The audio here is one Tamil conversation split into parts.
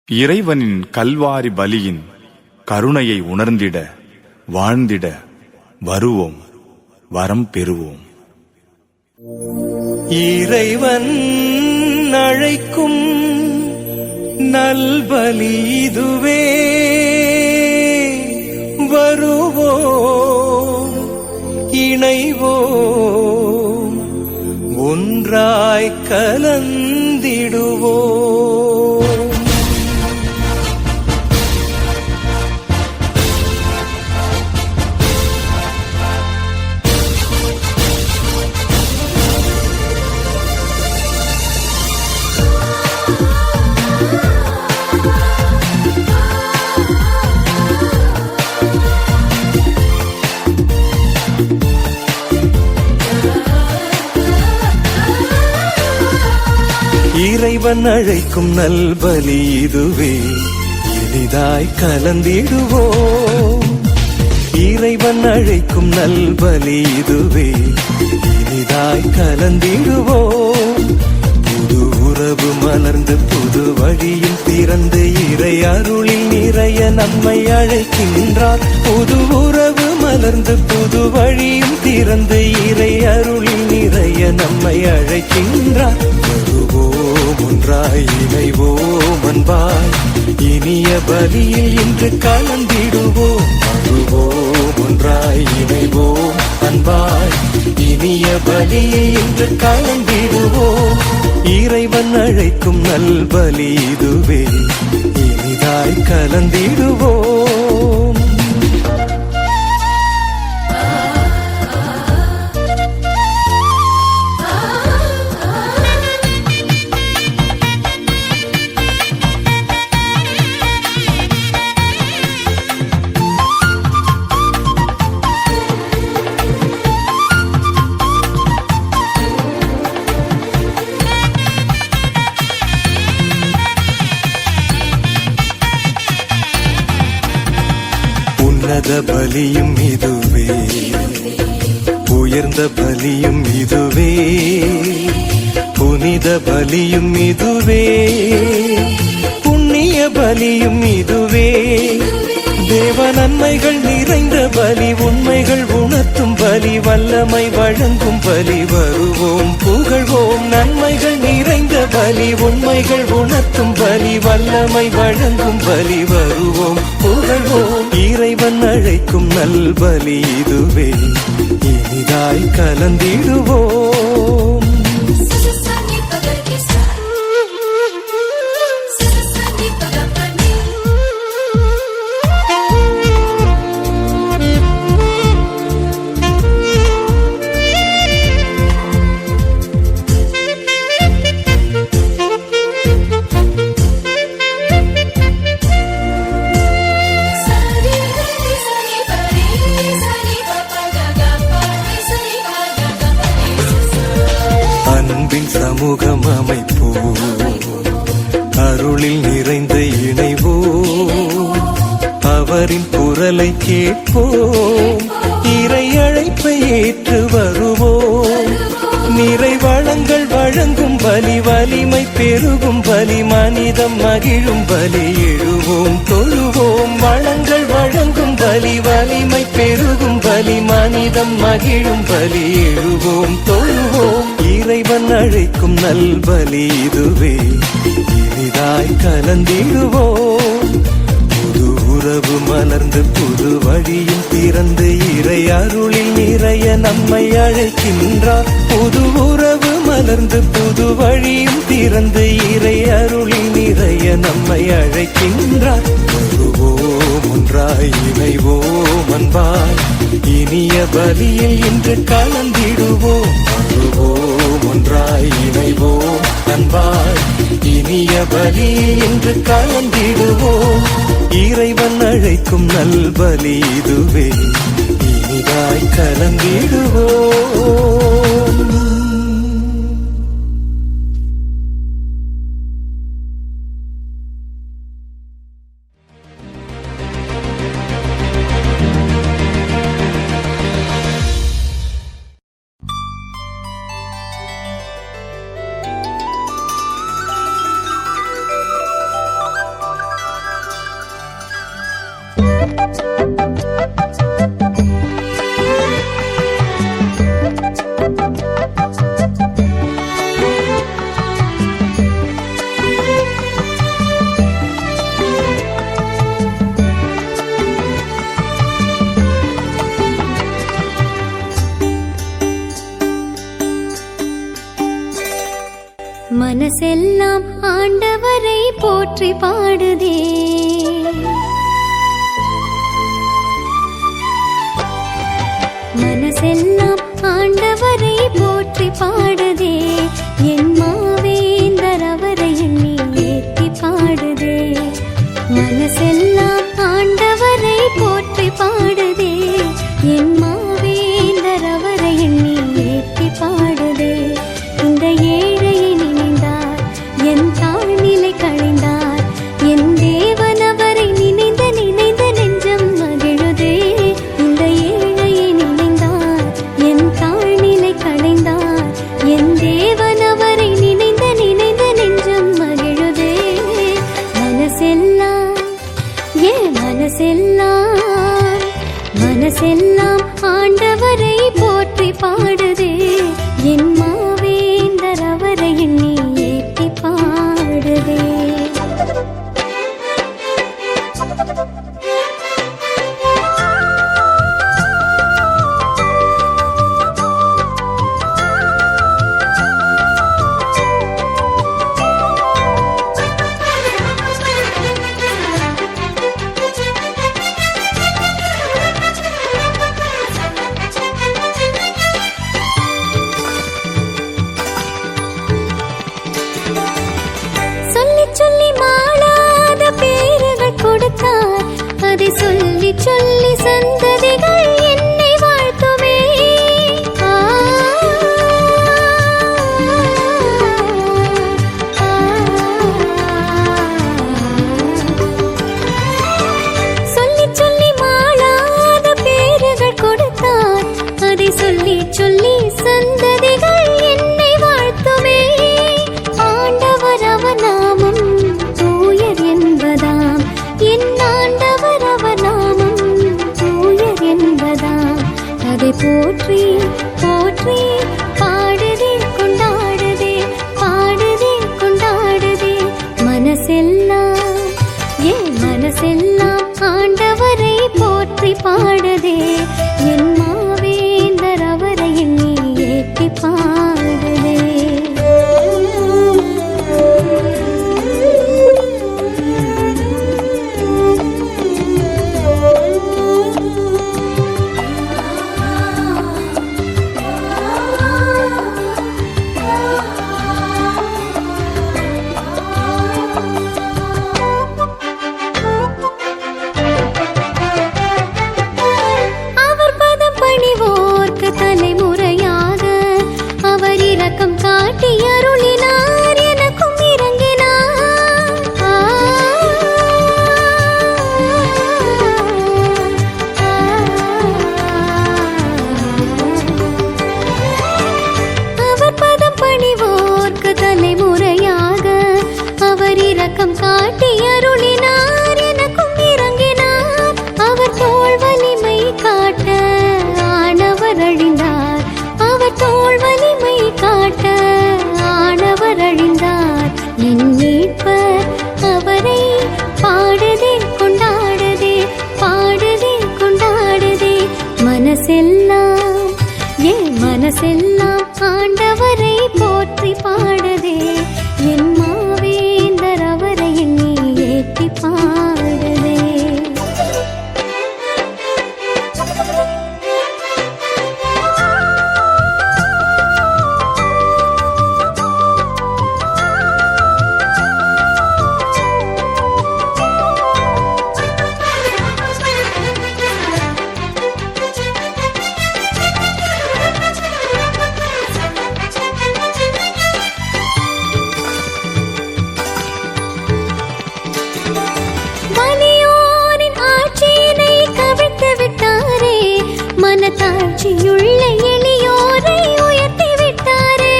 இறைவனின் கல்வாரி பலியின் கருணையை உணர்ந்திட வாழ்ந்திட வருவோம், வரம் பெறுவோம். இறைவன் அழைக்கும் நல்பலி இதுவே, வருவோம், இணைவோம், ஒன்றாய் கலந்திடுவோம். இறைவன் அழைக்கும் நல்பலி இதுவே, இனிதாய் கலந்திடுவோம். இறைவன் அழைக்கும் நல்பலி இதுவே, இனிதாய் கலந்திடுவோம். புது உறவு மலர்ந்து புது வழியில் திறந்து இறை அருளில் நிறைய நம்மை அழைக்கின்றார். புது உறவு மலர்ந்து புது வழியும் திறந்து இறை அருளில் நிறைய நம்மை அழைக்கின்றார். வருவோம், ஒன்றாய் இணைவோம், அன்பாய் இனிய பலியில் இன்று கலந்திடுவோம். வருவோம், ஒன்றாய் இணைவோம், அன்பாய் இனிய பலியில் இன்று கலந்திடுவோம். இறைவன் அழைக்கும் நல்பலி இதுவே, இனிதாய் கலந்திடுவோம். உன்னத பலியும் இதுவே, உயர்ந்த பலியும் இதுவே, புனித பலியும் இதுவே, புண்ணிய பலியும் இதுவே. தேவ நன்மைகள் நிறைந்த பலி, உண்மைகள் உணர்த்தும் பலி, வல்லமை வழங்கும் பலி. வருவோம், புகழ்வோம், நன்மைகள் நிறைந்த பலி, உண்மைகள் உணர்த்தும் பலி, வல்லமை வழங்கும் பலி. வருவோம், புகழ்வோம், இறைவன் அழைக்கும் நல்பலி இதுவே, இனிதாய் கலந்திடுவோம். அன்பின் சமூகம் அமைப்போம், அருளில் நிறைந்த இணைவோம், அவரின் குரலை கேட்போம், இறை அழைப்பை ஏற்று வருவோம். நிறை வளங்கள் வழங்கும் பலி, வலிமை பெருகும் பலி, மனிதம் மகிழும் பலி. எழுவோம், தொழுவோம், வளங்கள் வழங்கும் பலி, வலிமை பெருகும் பலி, மனிதம் மகிழும் பலி. எழுவோம், தொழுவோம், இறைவன் அழைக்கும் நல்பலி இதுவே, இனிதாய் கலந்திடுவோம். புது உறவு மலர்ந்து புது வழியும் திறந்து இறை அருளில் நிறைய நம்மை அழைக்கின்றார். புது உறவு மலர்ந்து புது வழியும் திறந்து இறை அருளில் நிறைய நம்மை அழைக்கின்றார். வருவோம், ஒன்றாய் இணைவோம், அன்பாய் இனிய பலியில் இன்று கலந்திடுவோம். வருவோம், ஒன்றாய் இணைவோம், அன்பாய் இனிய பலியில் இன்று கலந்திடுவோம். இறைவன் அழைக்கும் நல்பலி இதுவே, இனிதாய் கலந்திடுவோம். போற்றி பாடுதே. மனசெல்லாம் ஆண்டவரை போற்றி பாடுதே. என் மாவேந்தர் அவரை எண்ணி ஏற்றி பாடுதே. மனசெல்லாம் ஆண்டவரை போற்றி பாடுதே. என் மாவேந்தர் அவரை எண்ணி ஏற்றி பாடுதே. இந்த ஏழையை நினைந்தார், என் தாழ்நிலை களைந்தார். என் தேவன் அவரை நினைந்த நினைந்த நெஞ்சம் மகிழுதே. இந்த ஏழையை நினைந்தார், என் தாழ்நிலை களைந்தார். என் தேவன் அவரை நினைந்த நினைந்த நெஞ்சம் மகிழுதே. மனசெல்லாம் மனசெல்லாம் ஆண்டவரை போற்றி பாடுதே. என் மாவேந்தர் அவரை எண்ணி ஏற்றி பாடுதே. சொல்லி மாளாத பேறுகள் கொடுத்தார். அதை சொல்லி சொல்லி சந்ததிகள் என்னை வாழ்த்துமே. சொல்லி சொல்லி மாளாத பேறுகள் கொடுத்தார். அதை சொல்லி சொல்லி சந்ததிகள் என்னை வாழ்த்துமே. ஆண்டவர் அவர் நாமம் தூயர் என்பதாம். என் ஆண்டவர் அவர் நாமம் தூயர் என்பதாம். அதை போற்றி போற்றி பாடுதே கொண்டாடுதே, பாடுதே கொண்டாடுதே. மனசெல்லாம் மனசெல்லாம் ஆண்டவரை போற்றி பாடுதே. என் மாவேந்தர் அவரை எண்ணி ஏற்றி பாடுதே. தலைமுறையாக அவர் இரக்கம் காட்டி அருளினார், எனக்கும் இறங்கினார். அவர் பதம் பணிவோர்க்கு தலைமுறையாக அவர் இரக்கம் காட்டி அருளினார், எனக்கும் இறங்கினார். அவர் தோள் வலிமை காட்ட ஆனவர் அழிந்தார். அவர் தோள் வலிமை காட்ட ஆனவர் அழிந்தார். என் மீட்பர் அவரை பாடுதே கொண்டாடுதே, பாடுதே கொண்டாடுதே. மனசெல்லாம் மனசெல்லாம் ஆண்டவரை போற்றி பாடுதே. என் மாவேந்தர் அவரை எண்ணி ஏற்றி பாடுதே. வலியோரின் ஆட்சியினை கவிழ்த்து விட்டாரே. மனத்தாட்சியுள்ள எளியோரை உயர்த்தி விட்டாரே.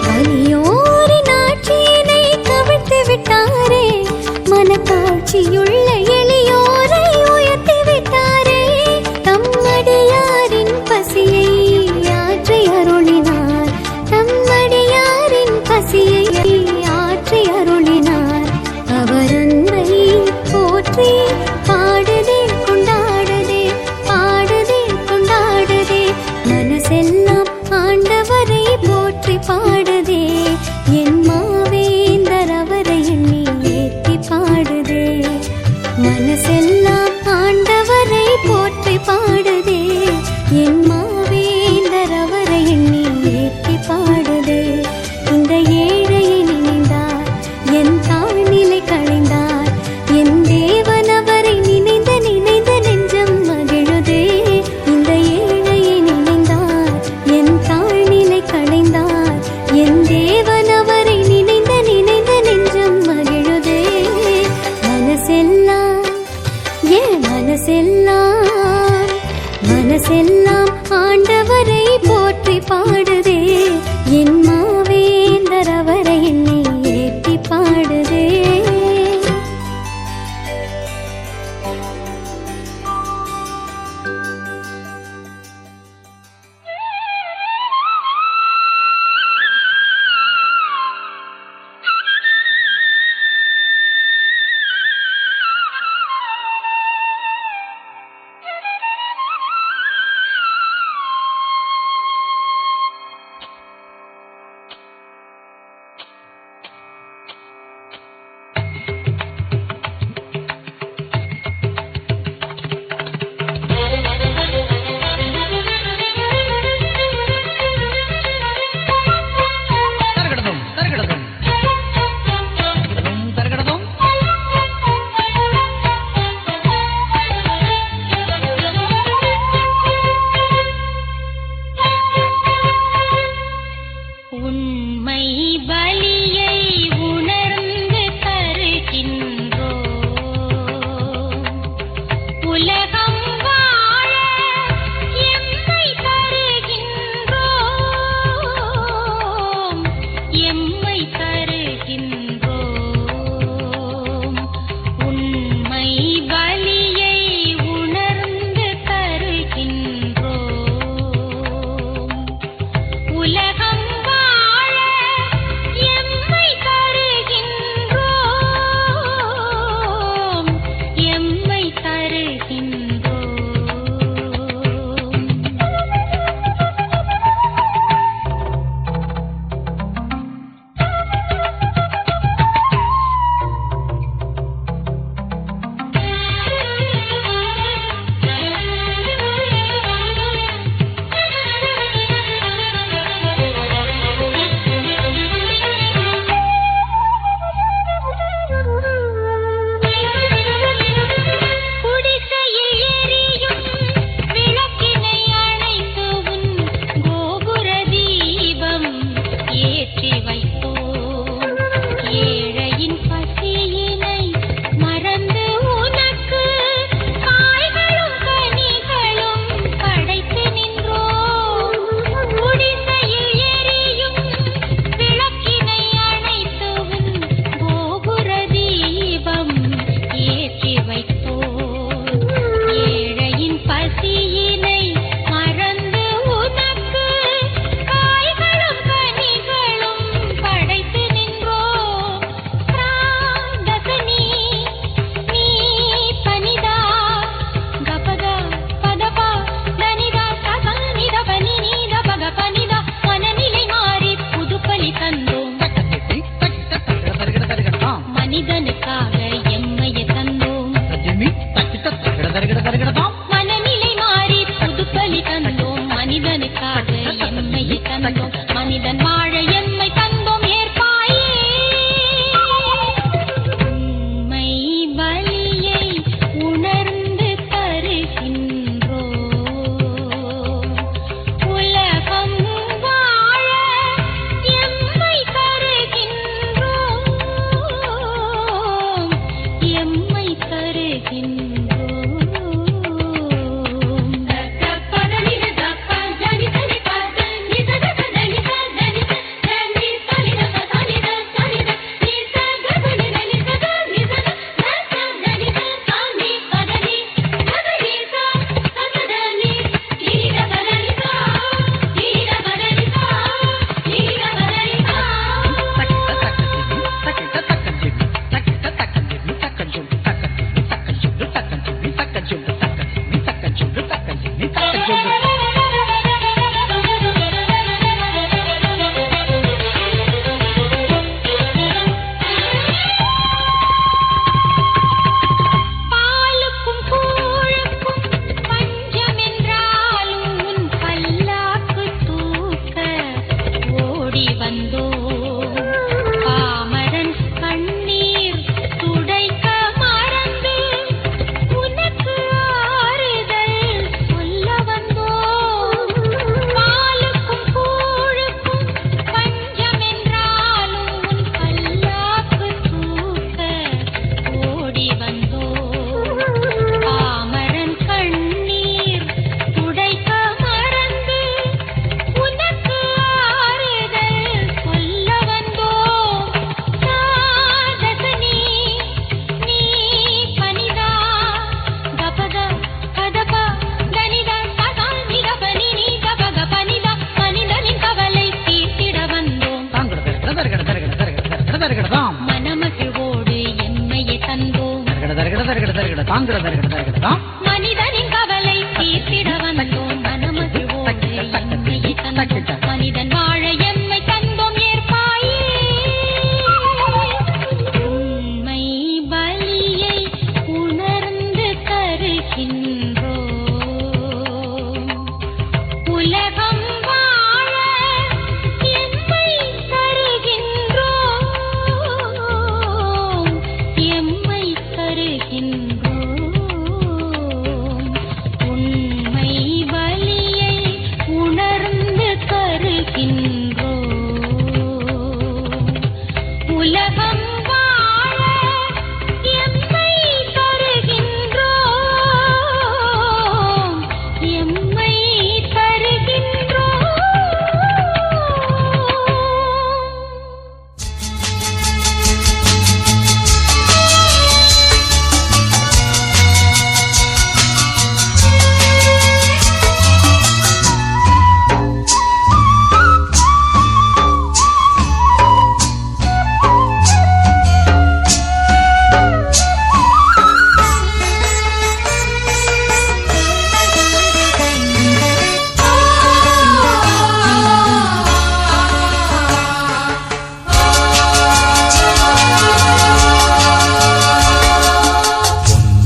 வலியோரின் ஆட்சியினை கவிழ்த்து விட்டாரே. மனத்தாட்சியுள்ள எளியோரை உயர்த்தி விட்டாரே. தம்மடியாரின் பசியை ஆற்றி அருளினார். தம்மடியாரின் பசியை என் மாவேந்தர் அவரை எண்ணி ஏற்றி பாடுதே. இந்த ஏழையை நினைந்தார், என் தாழ்நிலை களைந்தார், என் தேவன் அவரை நினைந்த நினைந்த நெஞ்சம் மகிழுதே. இந்த ஏழையை நினைந்தார், என் தாழ்நிலை களைந்தார், என் தேவன் அவரை நினைந்த நினைந்த நெஞ்சம் மகிழுதே. மனசெல்லாம் என் மனசெல்லாம் மனசெல்லாம் ஆண்டவரை போற்றி பாடுதே. என் மாவேந்தர் அவரை என்னை ஏற்றி பாடுதே. மனிதனின் கவலை தீர்த்திட வந்தோம் மனமகிழ்வோடு எம்மையை தந்தோம் மனிதன் வாழ எம்மை தந்தோம் ஏற்பாயே உண்மை பலியை உணர்ந்து தருகின்றோம் உலகம் வாழ எம்மை தருகின்றோம் எம்மை தருகின்றோம் உண்மை பலியை உணர்ந்து தருகின்றோம் உலகம் வாழ எம்மை தருகின்றோம் எம்மை தருகின்றோம்.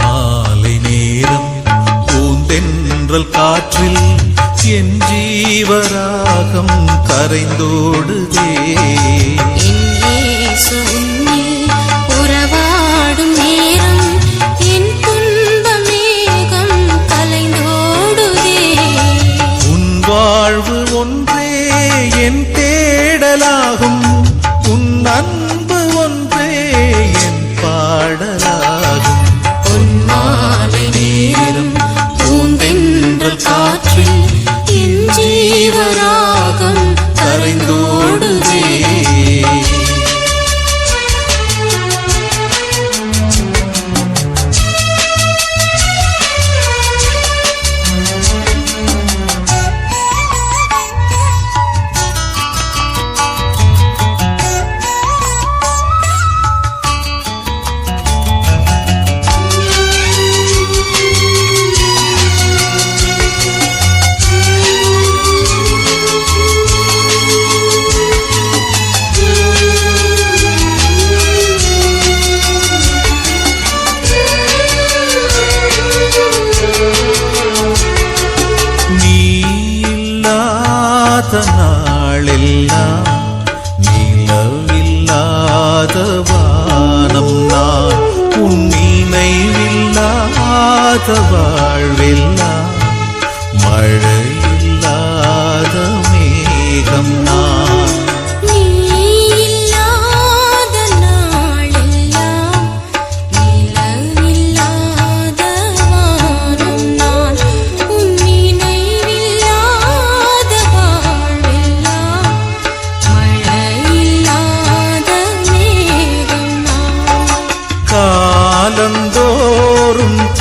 மாலை நேரம் பூந்தென்றல் காற்றில் என் ஜீவராகம் கரைந்தோடுதே. உறவாடும் நேரம் என் துன்பமேகம் கலைந்தோடுதே உன் வாழ்வு ஒன்றே என் தேடலாகும், உன் அன்பு ஒன்றே என் பாடலாகும். பொன்மாலை நேரம் பூந்தென்றல் காற்றில் என் ஜீவராகம் கரைந்தோடுதே நீ இல்லாத நாளெல்லாம் நிலவில்லாத வானம் நான், உன் நினைவில்லாத வாழ்வெல்லாம் மழையில்லாத மேகம் நான். நீ இல்லாத நாளெல்லாம் நிலவில்லாத வானம் நான் உன் நினைவில்லாத வாழ்வெல்லாம் மழையில்லாத மேகம் நான். காலந்தோறும்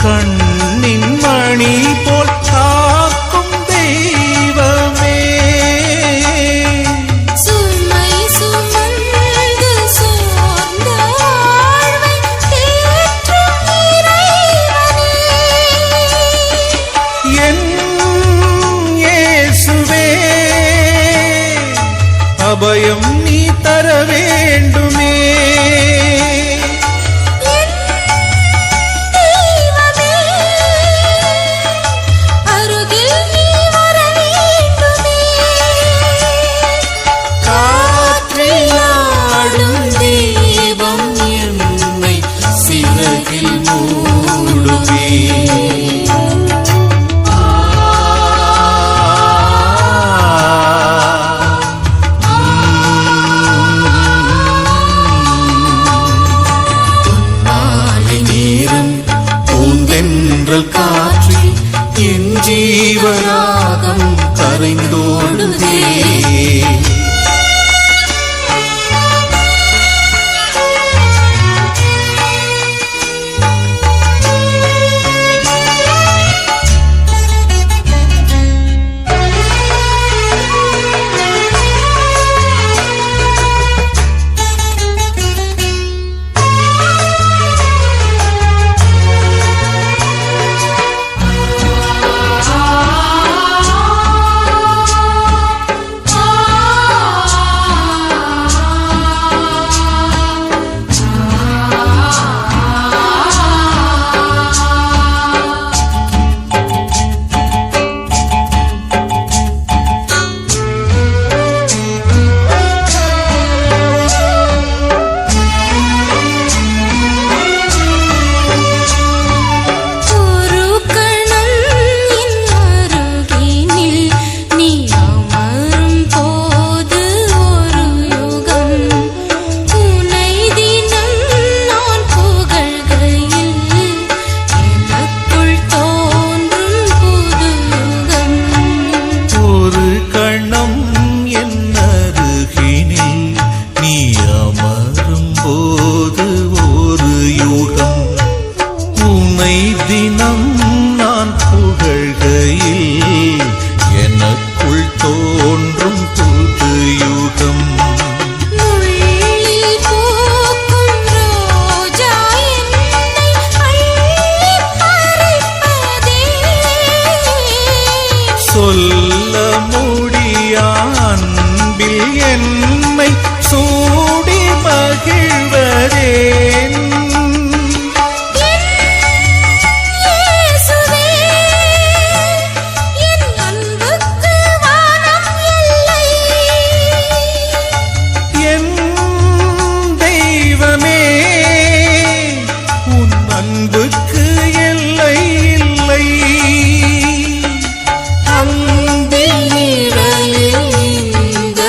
கண்ணின் மணி போல் காக்கும் தெய்வமே. சுமை சுமந்து சோர்ந்த வாழ்வை தேற்றும் இறைவனே. என் இயேசுவே, அபயம் நீ தர வேண்டுமே. என் தெய்வமே, அருகில் நீ வர வேண்டுமே. காற்றில் ஆடும் தீபம் என்னை சிறகில் மூடுமே. மாலை நேரம் பூந்தென்றல் காற்றில் என் ஜீவராகம் கரைந்தோடுதே. என்னை சூடி மகிழ்வதேன். இயேசுவே, என் அன்புக்கு வானம் எல்லை. என் தெய்வமே, உன் அன்புக்கு எல்லை இல்லை. அன்பின் நிழலில் இந்த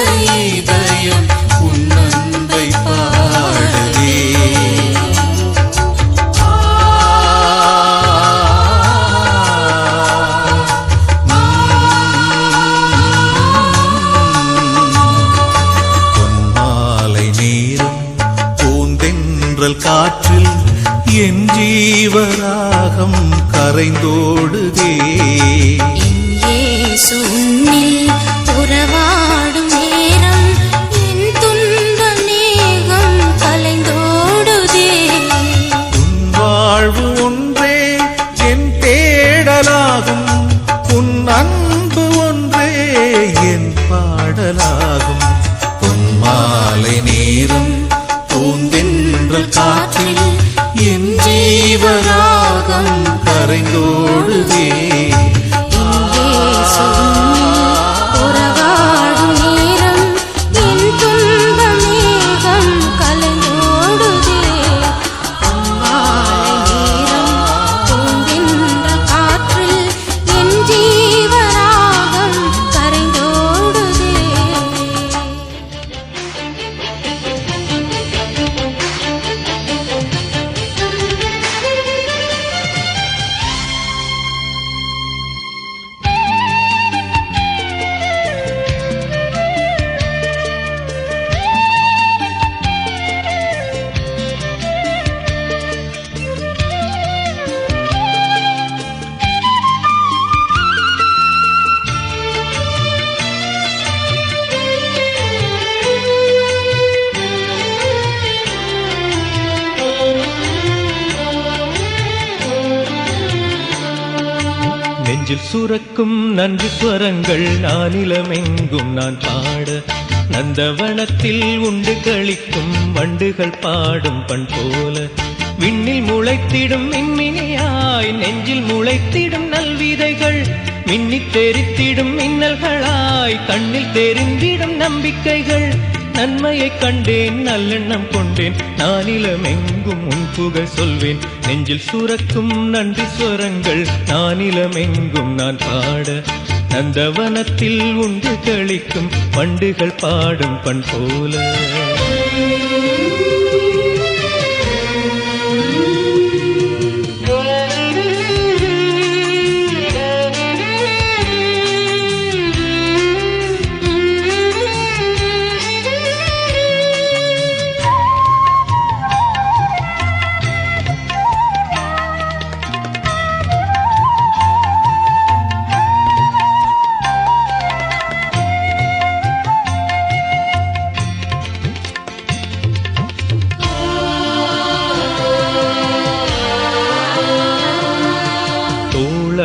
இதயம் உன் அன்பை பாடுதே. பொன்மாலை நேரம் பூந்தென்றல் காற்றில் என் ஜீவராகம் கரைந்தோடுதே. இயேசு உன்னில் உறவாடும் நேரம் என் துன்ப மேகம் கலைந்தோடுதே. உன் வாழ்வு ஒன்றே என் தேடலாகும், உன் அன்பு ஒன்றே என் பாடலாகும். பொன்மாலை நேரம் பூந்தென்றல் காற்றில் என் ஜீவராகம் கரைந்தோடுதே. இயேசு உன்னில் உறவாடும் நேரம் என் துன்ப மேகம் கலைந்தோடுதே. பொன்மாலை நேரம் பூந்தென்ற காற்றில் என் ஜீவராகம் கரைந்தோடுதே. நெஞ்சில் சுரக்கும் நன்றி ஸ்வரங்கள் நானிலமெங்கும் நான் பாட, நந்தவனத்தில் உண்டு களிக்கும் வண்டுகள் பாடும் பண் போல, விண்ணில் முளைத்திடும் மின்மினியாய் நெஞ்சில் முளைத்திடும் நல்விதைகள், மின்னித் தெரித்திடும் மின்னல்களாய் கண்ணில் தெரிந்திடும் நம்பிக்கைகள். நன்மையைக் கண்டேன் நல்லெண்ணம் கொண்டேன், நானிலமெங்கும் உன் புகழ் சொல்வேன். நெஞ்சில் சுரக்கும் நன்றி ஸ்வரங்கள் நானிலமெங்கும் நான் பாட, நந்தவனத்தில் உண்டு களிக்கும் வண்டுகள் பாடும் பண் போல.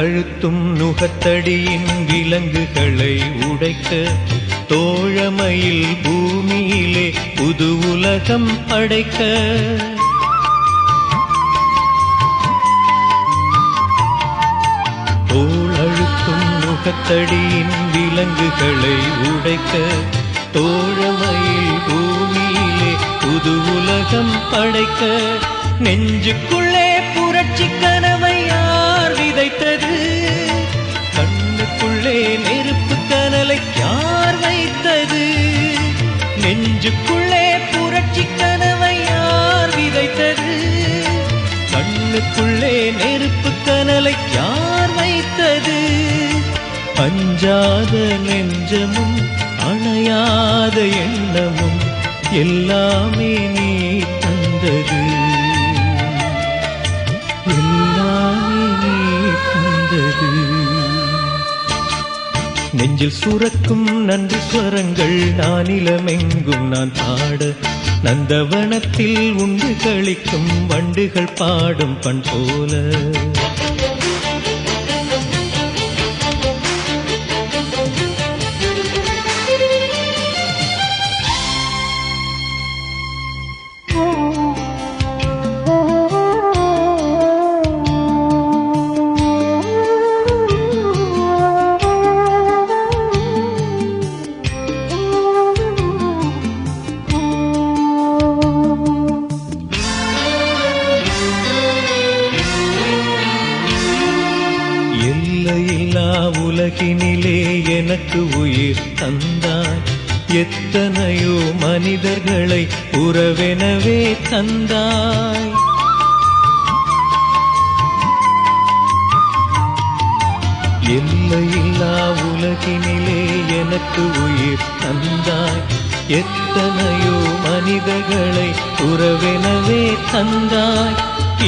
அழுத்தும் நுகத்தடியின் விலங்குகளை உடைக்க, தோழமையில் பூமியிலே புது உலகம் படைக்க, தோள் அழுத்தும் நுகத்தடியின் விலங்குகளை உடைக்க, தோழமையில் பூமியிலே புது உலகம் படைக்க, நெஞ்சுக்குள்ளே புரட்சி கனவை யார் விதைத்தது, கண்ணுக்குள்ளே நெருப்பு கனலை யார் வைத்தது, நெஞ்சுக்குள்ளே புரட்சி கனவை யார் விதைத்தது, கண்ணுக்குள்ளே நெருப்பு கனலை யார் வைத்தது, அஞ்சாத நெஞ்சமும் அணையாத எண்ணமும் எல்லாமே நீ தந்தது, எல்லாமே நீ தந்தது. நெஞ்சில் சுரக்கும் நன்றி ஸ்வரங்கள் நானிலமெங்கும் நான் பாட, நந்தவனத்தில் உண்டு களிக்கும் வண்டுகள் பாடும் பண் போல. உலகினிலே எனக்கு உயிர் தந்தாய், எத்தனையோ மனிதர்களை உறவெனவே தந்தாய். எல்லையில்லா உலகினிலே எனக்கு உயிர் தந்தாய், எத்தனையோ மனிதர்களை உறவெனவே தந்தாய்.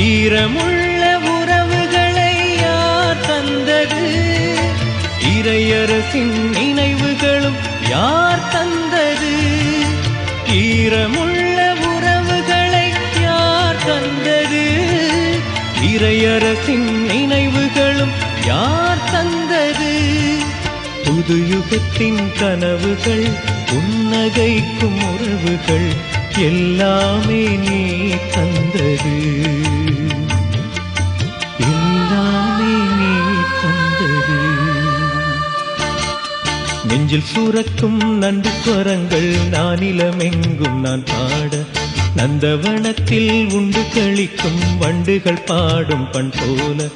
ஈரமுள்ள உறவுகளை யார் தந்தது? இறையரசின் நினைவுகளும் யார் தந்தது? ஈரமுள்ள உறவுகளை யார் தந்தது? இறையரசின் நினைவுகளும் யார் தந்தது? புது யுகத்தின் கனவுகள், புன்னகைக்கும் உறவுகள் எல்லாமே நீ தந்தது, எல்லாமே நீ தந்தது. நெஞ்சில் சூரக்கும் நன்றி ஸ்வரங்கள் நானிலமெங்கும் நான் பாட, நந்தவனத்தில் உண்டு கழிக்கும் வண்டுகள் பாடும் பண் போல,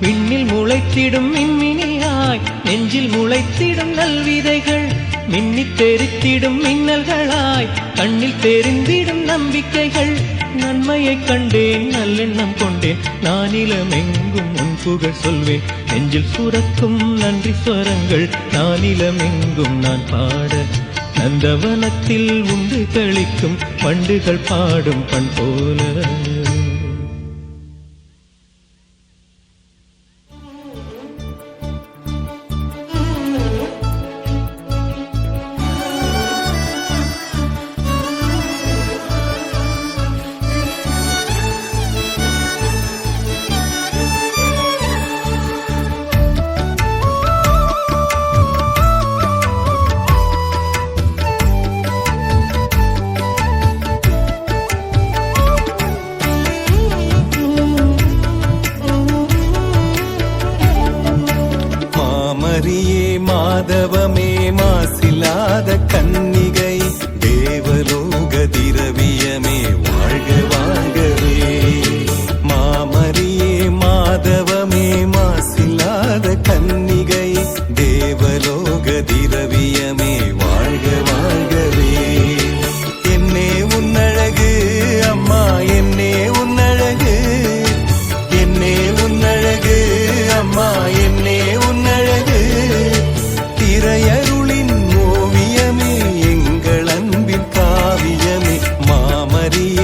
விண்ணில் முளைத்திடும் மின்மினியாய் நெஞ்சில் முளைத்திடும் நல்விதைகள், மின்னித் தெரித்திடும் மின்னல்களாய் கண்ணில் தெரிந்திடும் நம்பிக்கைகள். நன்மையைக் கண்டேன், நல்லெண்ணம் கொண்டேன், நானிலமெங்கும் உன் புகழ் சொல்வேன். நெஞ்சில் சுரக்கும் நன்றி ஸ்வரங்கள் நானிலமெங்கும் நான் பாட, நந்தவனத்தில் உண்டு கழிக்கும் வண்டுகள் பாடும் பண் போல. மரியே மாதவமே மாசில்லாத கன்னிகை, தேவலோக திரவியமே வாழ்க வாழ்கவே. மாமரியே மாதவமே மாசில்லாத கன்னிகை, தேவலோக திரவியமே வாழ்க வாழ்கவே. என்னே உன்னழகு அம்மா, என்னே உன்னழகு, என்னே உன்னழகு அம்மா, என்னே உன்னழகு. திரையருளின் ஓவியமே, எங்கள் அன்பின் காவியமே, மாமரியே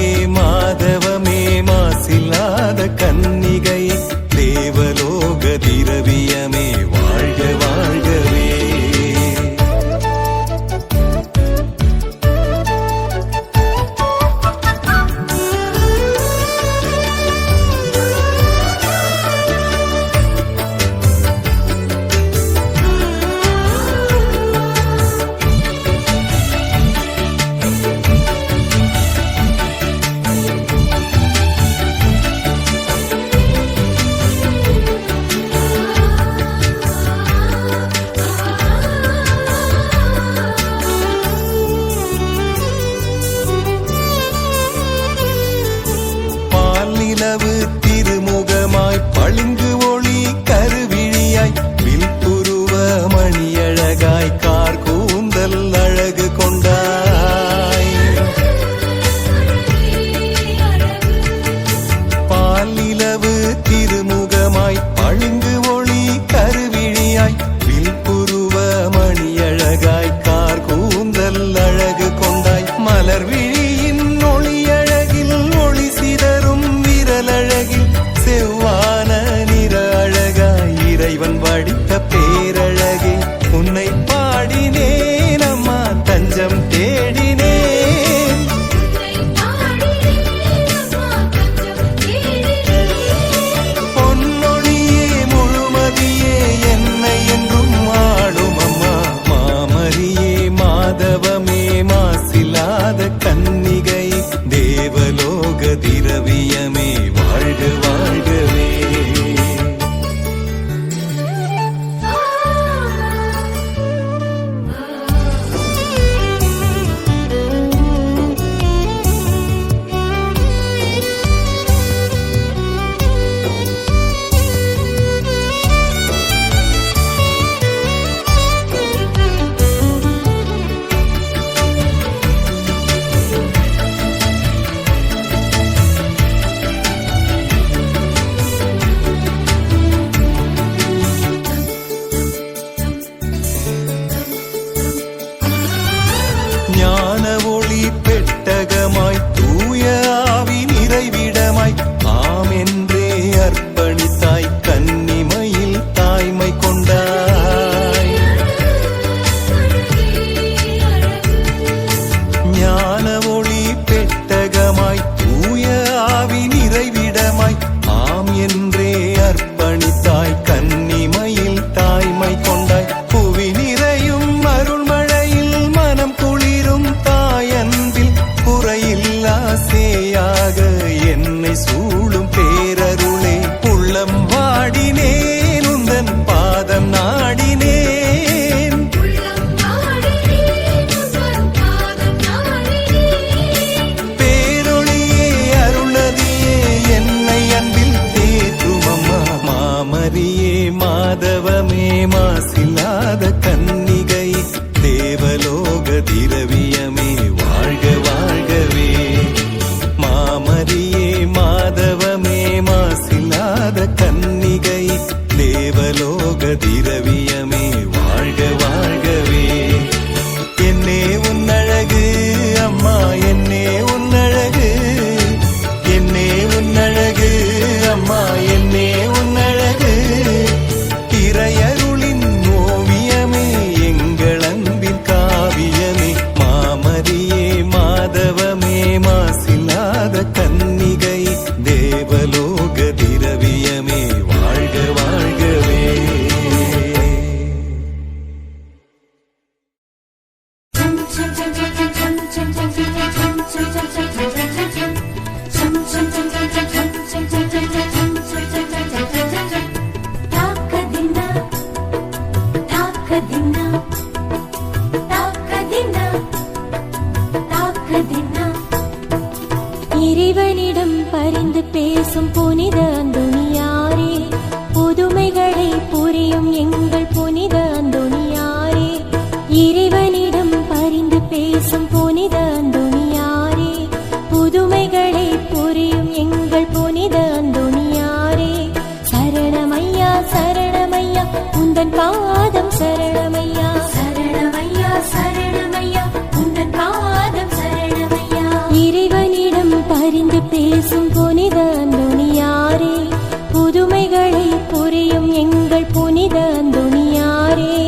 மாசில்லாத கன்னிகை தேவலோக திரவியமே வாழ்க வாழ்கவே. மாமரியே மாதவமே மாசில்லாத கன்னிகை தேவலோக திரவியமே வாழ்க வாழ்கவே. என்னே உன்னழகு அம்மா என்னே உன்னழகு, என்னே உன்னழகு அம்மா என்னே உன்னழகு. இறையருளின் ஓவியமே எங்கள் அன்பின் காவியமே. மாமரியே மாதவமே மாசில்லாத கன்னிகை தேவலோக திரவியமே வாழ்க வாழ்கவே. இறைவனிடம் பரிந்து பேசும் புனித அந்தோணியாரே, புதுமைகளை புரியும் எங்கள் புனித அந்தோணியாரே. இறைவனிடம் பரிந்து பேசும் புனித அந்தோணியாரே, புதுமைகளை புரியும் எங்கள் புனித அந்தோணியாரே. சரணமையா சரணமையா உந்தன் பாதம் சரணமையா, சரணமையா சரணமையா உந்தன் பாதம் சரணமையா. இறைவனிடம் பரிந்து பேசும் புனித அந்தோணியாரே, புதுமைகளை புரியும் எங்கள் புனித அந்தோணியாரே.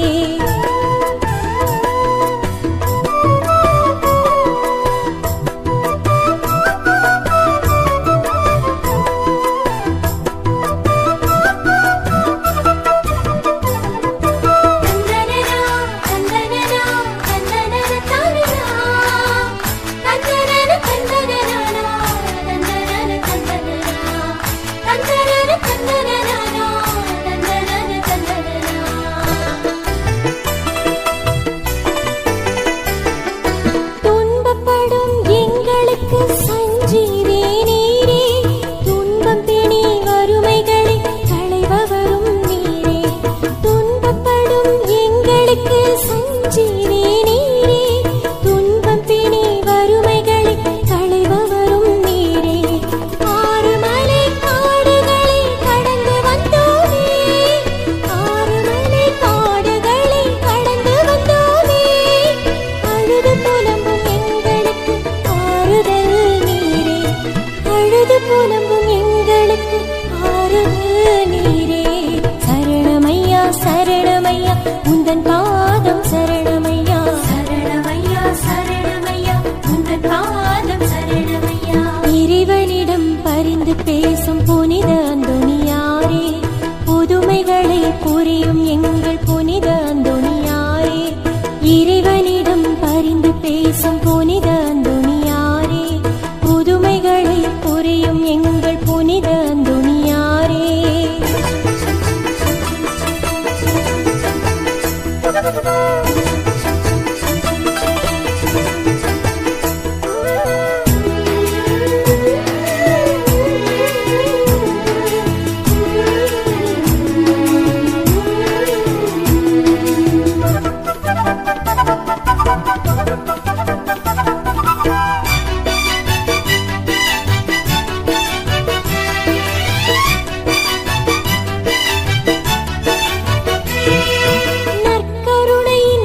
நற்கருணையின்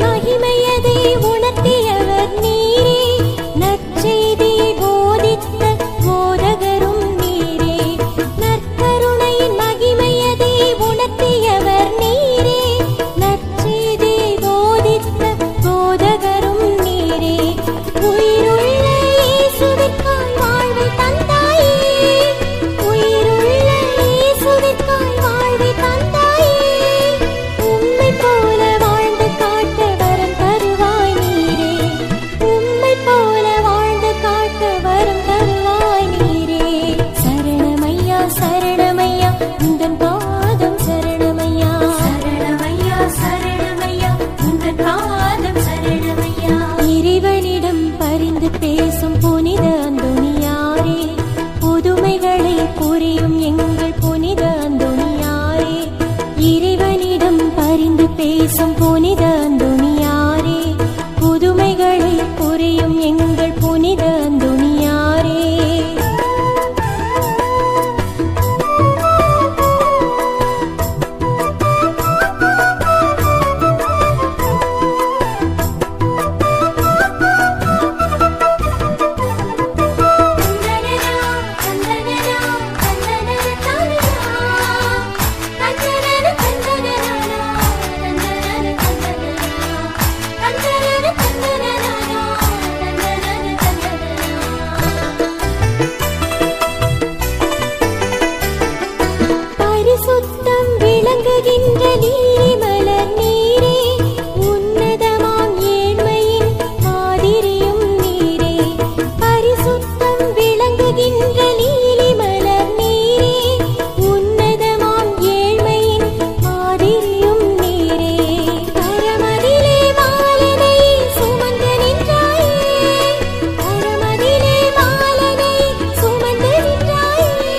புனித அந்தோணியாரே, புதுமைகளை புரியும் எங்கள் புனித அந்தோணியாரே. பரிசுத்தம் விளங்குகின்ற நீலிமலர் நீரே, உன்னதமாம் ஏழ்மையின் மாதிரியும் நீரே. பரிசுத்தம் விளங்குகின்ற நீலிமலர் நீரே, உன்னதமாம் ஏழ்மையின் மாதிரியும் நீரே. பரமதிலே மாலனை சுமந்து நின்றாயே, பரமதிலே மாலனை சுமந்து நின்றாயே.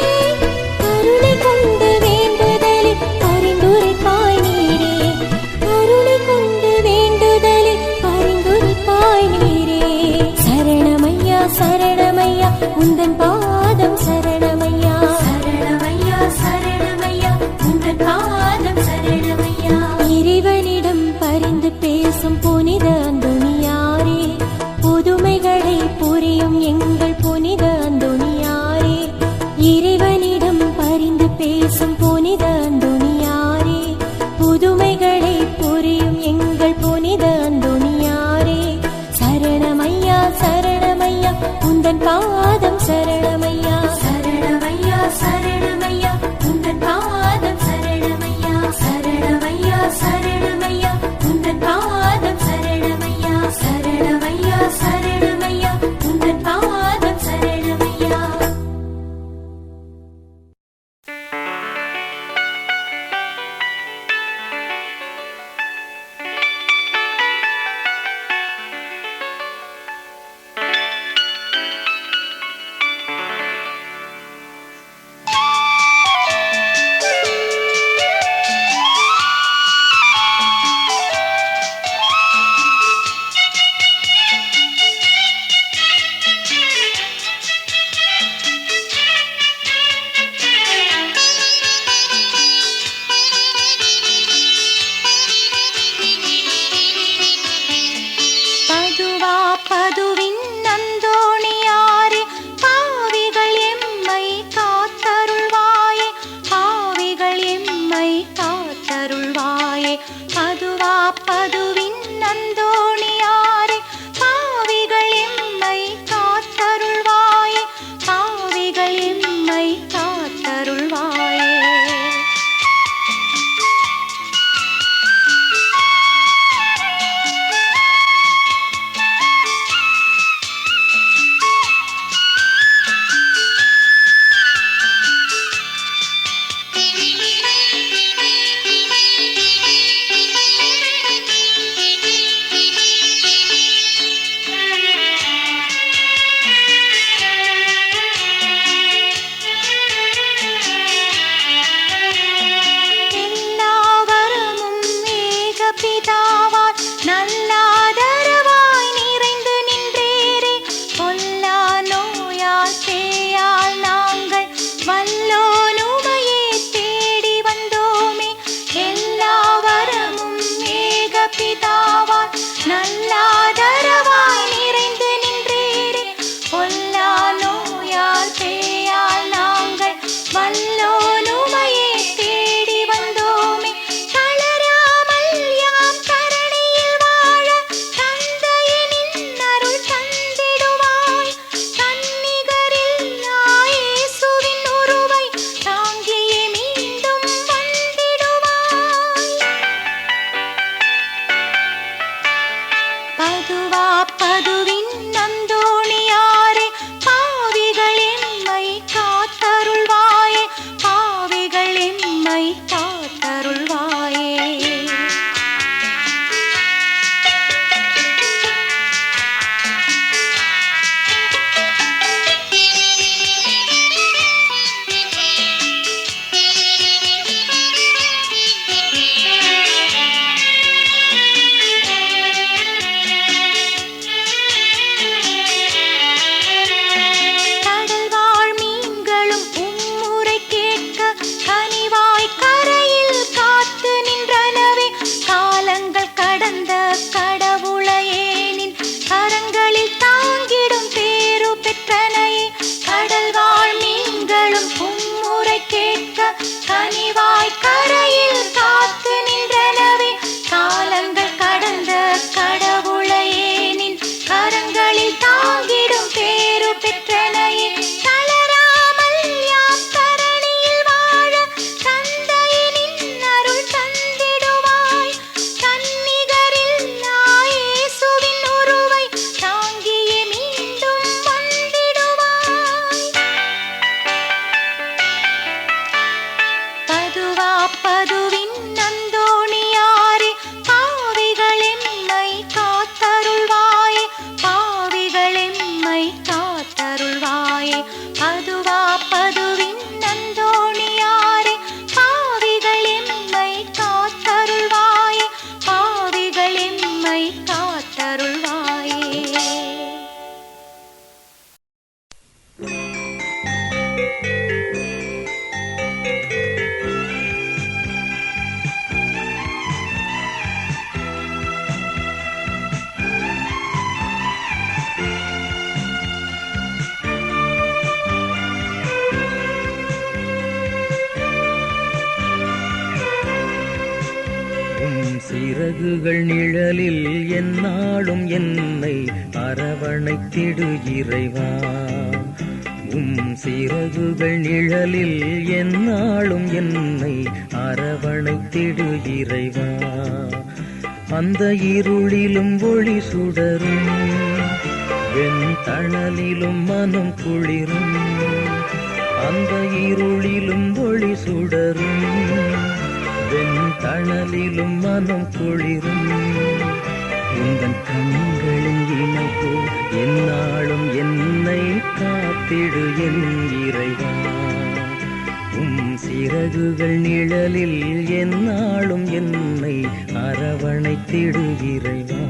கருணை கொண்டு வேண்டுதலில் பரிந்துரைப்பாய் நீரே, கருணை கொண்டு வேண்டுதலில் பரிந்துரைப்பாய் நீரே. சரணமையா சரணமையா உந்தன் பாதம் சரணமையா, சரணமையா சரணமையா உந்தன் பாதம் சரணமையா. இறைவனிடம் பரிந்து பேசும் புனித அந்தோணியாரே, புதுமைகளை புரியும் எங்கள் புனித அந்தோணியாரே. இறைவனிடம் பரிந்து பேசும் புனித அந்தோணியாரே, புதுமைகளை புரியும் எங்கள் புனித அந்தோணியாரே. சரணமையா சரணமையா உந்தன் பாதம் சரணமையா, சரணமையா சரணமையா உந்தன் பாதம் சரணமையா, சரணமையா சரணமையா உந்தன் பாதம் சரணமையா, சரணமையா சரணமையா உந்தன் பாதம் சரணமையா. பதுவா பதுவின் அந்தோணியாரே, பாவிகள் எம்மை காத்தருள்வாயே, பாவிகள் எம்மை காத்தருள்வாயே. பதுவா பதுவின் அந்தோணியாரே, பாவிகள் எம்மை காத்தருள்வாயே, பாவிகள் எம்மை காத்தருள்வாயே. எல்லா வரமும் ஏக பிதாவால் நல்லாதரவாய் நிறைந்து நின்றேரே. பொல்லா நோயால் பேயால் நாங்கள் வல்லோன் உமையே தேடி வந்தோமே. எல்லா வரமும் ஏக பிதாவால் நல்லாதரவாய் நிறைந்து நின்றேரே. பொல்லா நோயால் பேயால் நாங்கள் வல்லோன் உமையே தேடி வந்தோமே. தளராமல் யாம் தரணியில் வாழ தந்தையே நின் அருள் தந்திடுவாய். தன்னிகரில்லா இயேசுவின் உருவை தாங்கியே மீண்டும் வந்திடுவாய். பதுவா பதுவின் அந்தோணியாரே, பாவிகள் எம்மை காத்தருள்வாயே, பாவிகள் எம்மை காத்தருள்வாயே. சிறகுகள் நிழலில் எந்நாளும் என்னை அரவணைத்திடு இறைவா. சிறகுகள் நிழலில் எந்நாளும் என்னை அரவணைத்திடு இறைவா. அந்த இருளிலும் ஒளி சுடரும், வெண்தணலிலும் மனம் குளிரும். அந்த இருளிலும் ஒளி சுடரும், வெண்தணலிலும் மனம் குளிரும். உந்தன் கண்களின் இமைப்போ எந்நாளும் என்னை காத்திடு என் இறைவா. சிறகுகள் நிழலில் எந்நாளும் என்னை அரவணைத்திடு இறைவா.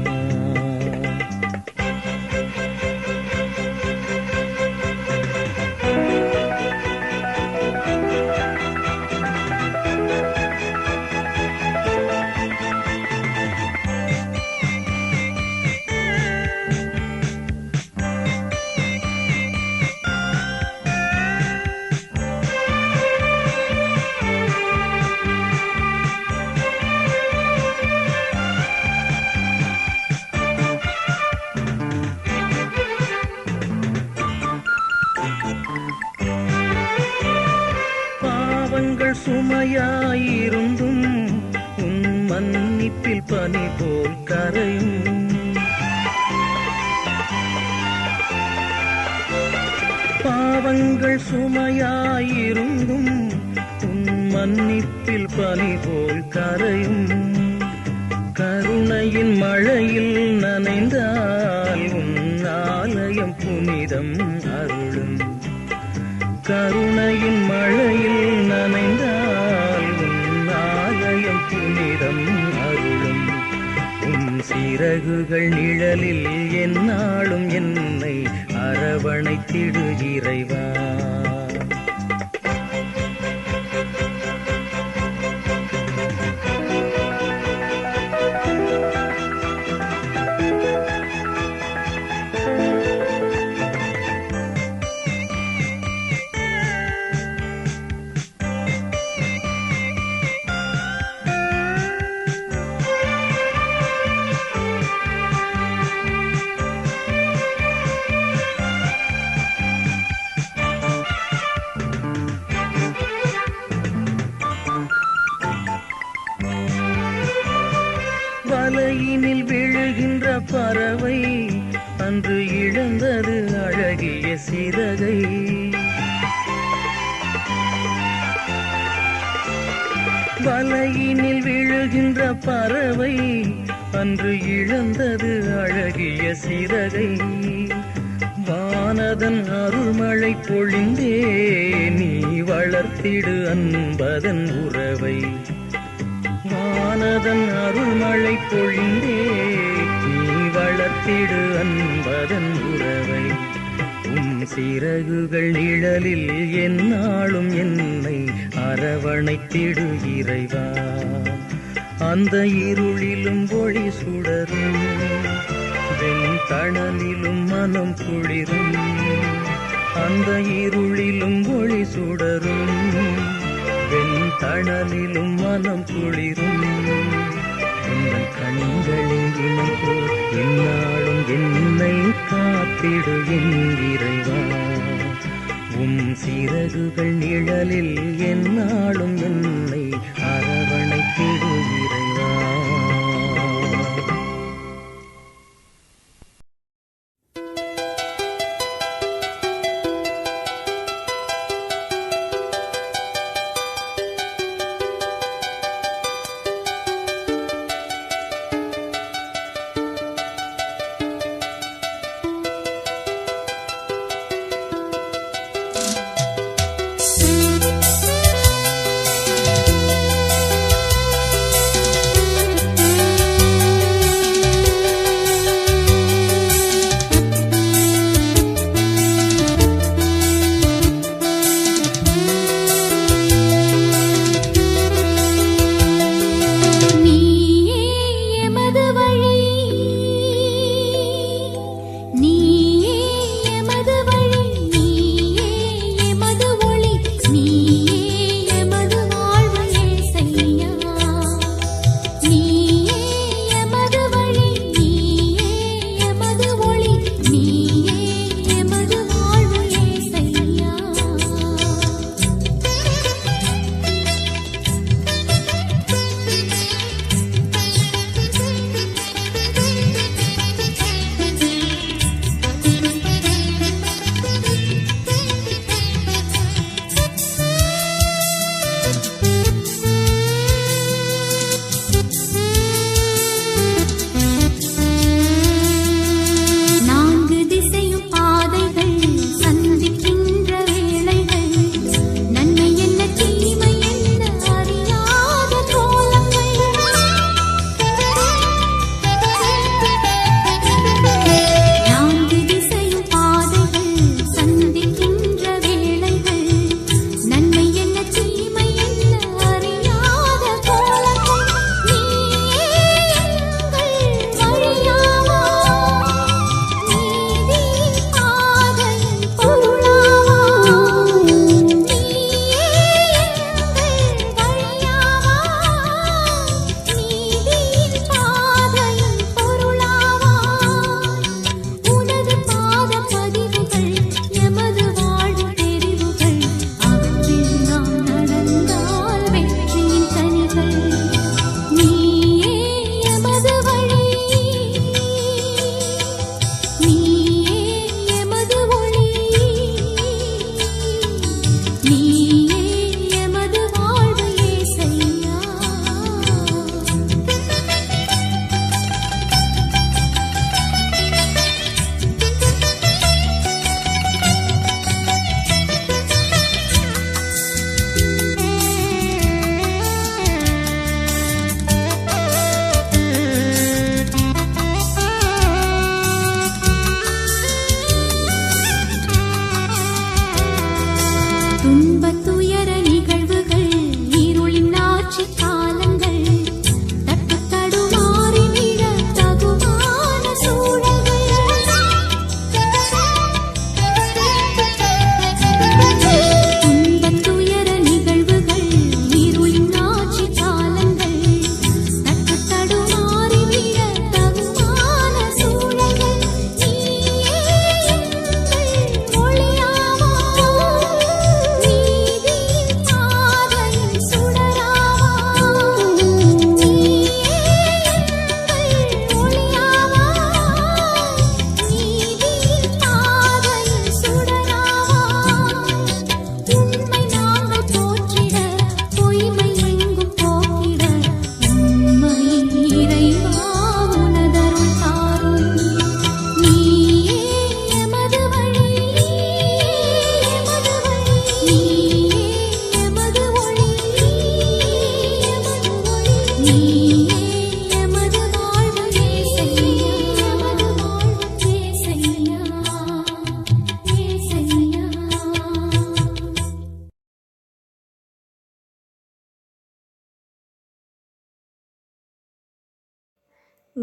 சுமையாயிருந்தும் உன் மன்னிப்பில் பனி போல் கரையும். பாவங்கள் சுமையாயிருந்தும் உன் மன்னிப்பில் பனி போல் கரையும். கருணையின் மழையில் நனைந்தால் உன் ஆலயம் புனிதம் அருளும். கருணையின் மழையில் நனைந்தால் உன் ஆலயம் புனிதம் அருளும். சிறகுகள் நிழலில் எந்நாளும் என்னை அரவணைத்திடு இறைவா. வலையினில் விழுகின்ற பறவை அன்று இழந்தது அழகிய சிறகை. வலையினில் விழுகின்ற பறவை அன்று இழந்தது அழகிய சிறகை. வானதன் அருள்மழை பொழிந்தே நீ வளர்த்திடு அன்பதன் உறவை. வானதன் அருள்மழை பொழிந்தே நீ வளர்த்திடு அன்பதன் உறவை. சிறகுகள் நிழலில் எந்நாளும் என்னை அரவணைத்திடு இறைவா. அந்த இருளிலும் ஒளி சுடரும், வெண்தணலிலும் மனம் குளிரும். அந்த இருளிலும் ஒளி சுடரும், வெண்தணலிலும் மனம் குளிரும். உங்கள் கண்களின் இமைப்போ எந்நாளும் என்னை காத்திடு என் இறைவா. சிறகுகள் நிழலில் எந்நாளும் என்னை அரவணைத்திடு இறைவா.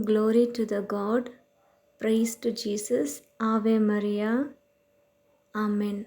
Glory to the God. Praise to Jesus. Ave Maria. Amen.